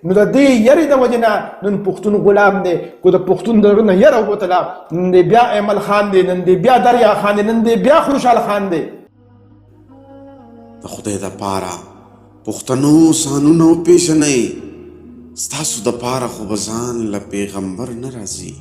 نو د دې یری د وجنه نن پښتون غلام دی کو د پښتون درنه یره وتلا نن دی بیا ایمل خان دی نن دی بیا دریا خان دی نن دی بیا خوشحال خان دی د خدای د پاره پښتنو سانونو پیژنئ ستاسو د پاره خو به ځان له پیغمبر نه راځي.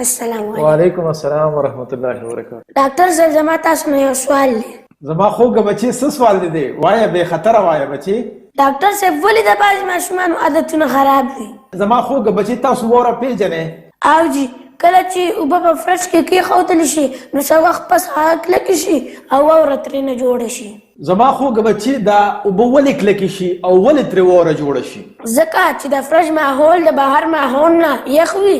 السلام علیکم. وعلیکم السلام ورحمت الله وبرکاته. ډاکټر صاحب زما تاسو نه یو سوال دی. زما خوږه بچي څه سوال دی وایه بې خطره وایه بچي. ډاکټر صاحب ولې د بعضې ماشومانو عادتونه خراب دي؟ زما خوږه بچي تاسو واوره پیژنئ او جي کله چې اوبه په فرش کې کېښودلی شي نو څه وخت پس هغه کلکې شي او واوره ترېنه جوړه شي. زما خوږه بچي دا اوبه ولې کلکې شي او ولې ترې واوره جوړه شي؟ ځکه چې د فرش ماحول د بهر ماحول نه یخ وي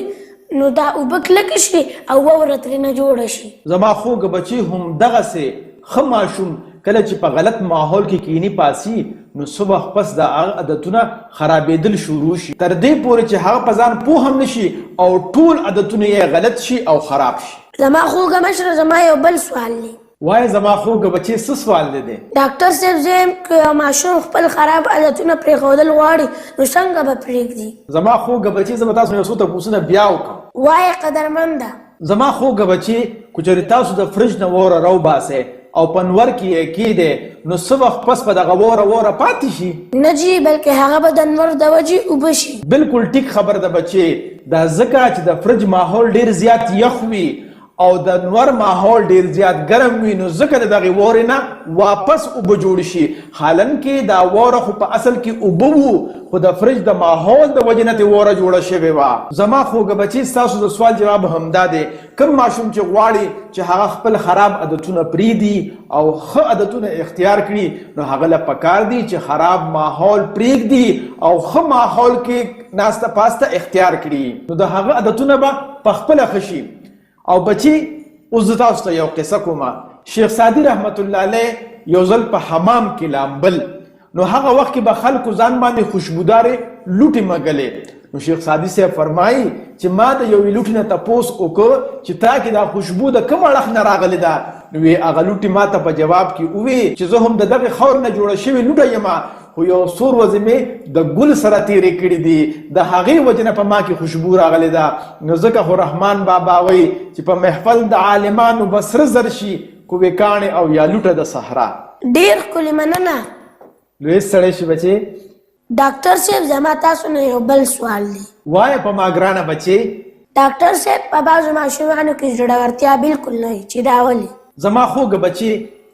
نو دا اوبه کلکې شي او واوره ترېنه جوړه شي. زما خوږه بچي همدغسې ښه ماشوم کله چې په غلط ماحول کې کینی پاسي نو څه وخت پس د هغه عادتونه خرابېدل شروع شي تر دې پورې چې هغه په ځان پوه هم نشي او ټول عادتونه یې غلط شي او خراب شي. زما خوږه مشره زما یو بل سوال دی. وایه زما خوږه بچي څه سوال دی؟ ډاکټر صاحب زه یم که یو ماشوم خپل خراب عادتونه پرېښودل غواړي نو څنګه به پرېږدي؟ زما خوږه بچي زه به تاسو یو څو تپوسونه بیا وکړم. وایه قدرمنده. زما خوږه بچي که چېرې تاسو د فرج نه واوره راوباسئ او په نور کې یې کېدی نو څه وخت پس به دغه واوره پاتې شي؟ نه جي بلکې هغه به د نور د وجې اوبه شي. بلکل ټیک خبر ده بچې دا ځکه چې د فرج ماحول ډېر زیات یخ وي او د نور ماحول ډیر زیات ګرم وي نو ځکه د دغې واورې نه واپس اوبه جوړ شي حالانکې دا واوره خو په اصل کې اوبه وو خو د فرج د ماحول د وجې نه ترې واوره جوړه شوې وه. زما خوږه بچي ستاسو د سوال جواب همدا دی کوم ماشوم چې غواړي چې هغه خپل خراب عادتونه پرېږدي او ښه عادتونه اختیار کړي نو هغه له پکار دی چې خراب ماحول پرېږدي او ښه ماحول کې ناسته پاسته اختیار کړي نو د هغه عادتونه به پخپله ښه شي. او بچی اوس زه تاسو ته یو قصه کومه. شیخ سعدي رحمت الله علیه یو ځل په حمام کې لامبل نو هغه وخت کې به خلکو ځان باندې خوشبودارې لوټې مږلې نو شیخ سعدي صاحب فرمایي چې ما د یوې لوټې نه تپوس وکړ چې تا کې دا خوشبو د کوم اړخ نه راغلې ده نو هغه لوټې ما ته په جواب کې وویل چې زه هم د دغې خاورې نه جوړه شوې لوټه یم خو یو څو ورځې مې د ګل سره تېرې کړي دي د هغې وجې نه په ما کې خوشبو راغلې ده نو ځکه خو رحمان بابا وایي چې په محفل د عالمانو به سره زر شي کوې کاڼې او یا لوټه د صحرا. ډېر ښکلې مننه. لوی سړی شي بچې. ډاکټر صاحب زما تاسو نه یو بل سوال دی. وایه په ما ګرانه بچې. ډاکټر صاحب په بعضو ماشومانو کې زړورتیا بلکل نه وي چې دا ولې؟ زما خوږه بچې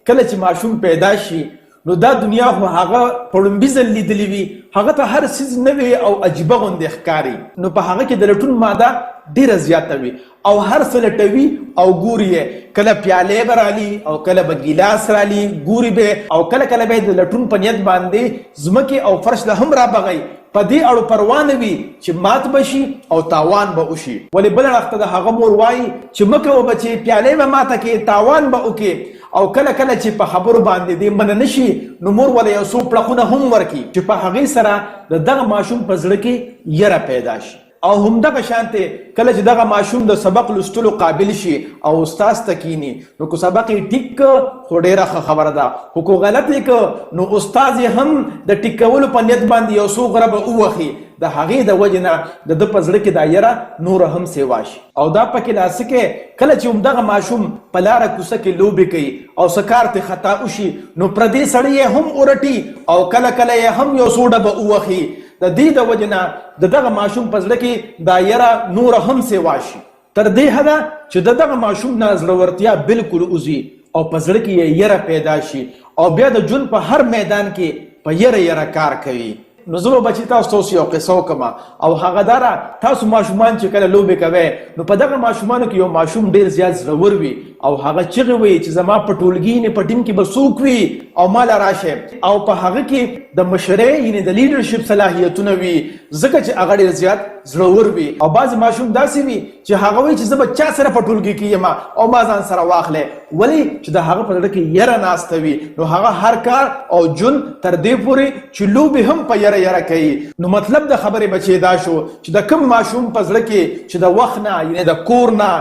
کله چې ماشوم پیدا شي نو دا دنیا خو هغه په لومبي ځل لیدلې وي هغه ته هر څیز نوی او عجیبه غوندې ښکاري نو په هغه کې د لټون ماده ډېره زیاته وي او هر څه لټوي او ګوري یې کله پیالې به رالي او کله به ګیلاس رالي ګوري به او کله کله به د لټون په نیت باندې ځمکې او فرش له هم رابغی په دې اړو پروا نه وي چې مات به شي او تاوان به وشي ولې بل اړخ ته د هغه مور وایي چې مه کوه بچې پیالې به ماته کې تاوان به وکړې او کله کله چې په خبرو باندې دې منع نشي نو مور ولا یو څو پړقونه هم ورکړي چې په هغې سره د دغه ماشوم په زړه کې یره پیدا شي او همدغه شانتې کله چې دغه ماشوم د سبق لوستلو قابل شي او استاد ته کیني نو که سبق یې ټیک خو ډېره ښه خبره ده خو که غلط یې نو استاد یې هم د ټیک کولو په نیت باندې یو څو غره به ووهي د هغې د وجې نه د ده په زړه کې دا یره نوره هم سیوا شي او دا پکې لاسه کې کله چې همدغه ماشوم په لاره کوڅه کې لوبې کوي او څه کار ترې خطا وشي نو پردې سړی یې هم ورټي او کله کله یې هم یو څو ډبه ووهي د دې د وجې نه د دغه ماشوم په زړه کې دا یره نوره هم سیوا شي تر دې حده چې د دغه ماشوم نه زړورتیا بلکل وځي او په زړه کې یې یره پیدا شي او بیا د ژوند په هر میدان کې په یره کار کوي. نو زه به بچي تاسو یو قصه وکړم او هغه داره تاسو ماشومان چې کله لوبې کوئ نو په دغه ماشومانو کې یو ماشوم ډېر زیات زړور وي او هغه چغې وایي چې زما په ټولګي یعنې په ټیم کې به څوک وي او ما له راشه او په هغه کې د مشرۍ یعنې د لیډرشپ صلاحیتونه وي ځکه چې هغه ډېر زیات زړور وي او بعضې ماشوم داسې وي چې هغه وایي چې زه به چا سره په ټولګي کې یم او ما ځان سره واخلئ ولې چې د هغه په زړه کې یره ناسته وي نو هغه هر کار او ژوند تر دې پورې چې لوبې هم په یره کوي. نو مطلب د خبرې بچې دا شو چې د کوم ماشوم په زړه کې چې د وخت نه یعنې د کور نه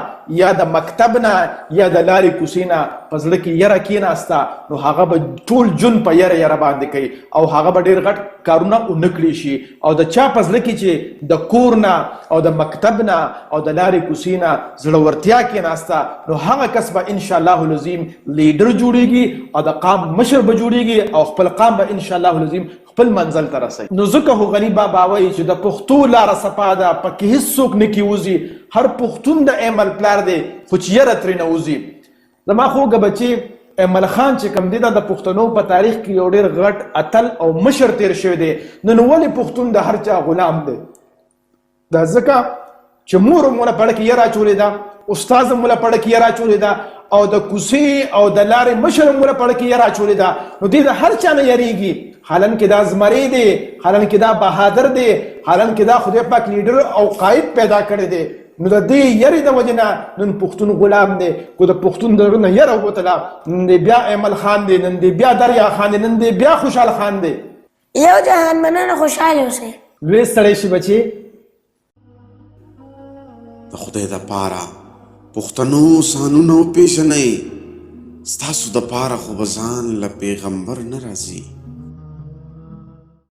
یا د مکتب نه یا د لارې کوڅې نه په زړه کې یره کېناسته نو هغه به ټول جون په یره باندې کوي او هغه به ډېر غټ کارونه ونه کړي شي او د چا په زړه کې چې د کور نه او د مکتب نه او د لارې کوڅې نه زړورتیا کېناسته نو هغه کس به انشاءالله العظیم لیډر جوړیږي او د قام مشر به جوړیږي او خپل قام به انشاءالله العظیم خپل منزل ته رسوي. نو ځکه خو غني بابا وایي چې د پښتو لاره صفا ده، پکې هېڅوک نه کېوځي، هر پښتون د ایمل پلار دی خو چې یره ترېنه وځي. زما خوږه بچې ایمل خان چې کوم دی دا د پښتنو په تاریخ کې یو ډېر غټ اتل او مشر تیر شوی دی. نو ولې پښتون د هر چا غلام دی؟ دا ځکه چې مور مولا پړه کې یره اچولې ده، استاد مولا پړه کې یره اچولې ده او د کوڅې او د لارې مشر مولا پړه کې یره اچولې ده. نو دې د هر چا نه یریږي، حالان کې دا زمری دی، حالان کې دا بهادر دی، حالان کې دا خدای پاک لیډر او قائد پیدا کړی دی. نو د دې یری د وجې نه نن پښتون غلام دی. کو د پښتون د نه یره وتله نن دی بیا ایمل خان دی، نن دی بیا دریا خان دی، نن دی بیا خوشحال خان دی. یو جهان مننه خوشحاله اوسئ. لوی سړی شي بچې. د خدای د پاره پښتنو سانونه وپېژنئ، ستاسو د پاره خو به ځان له پیغمبر نه راځي.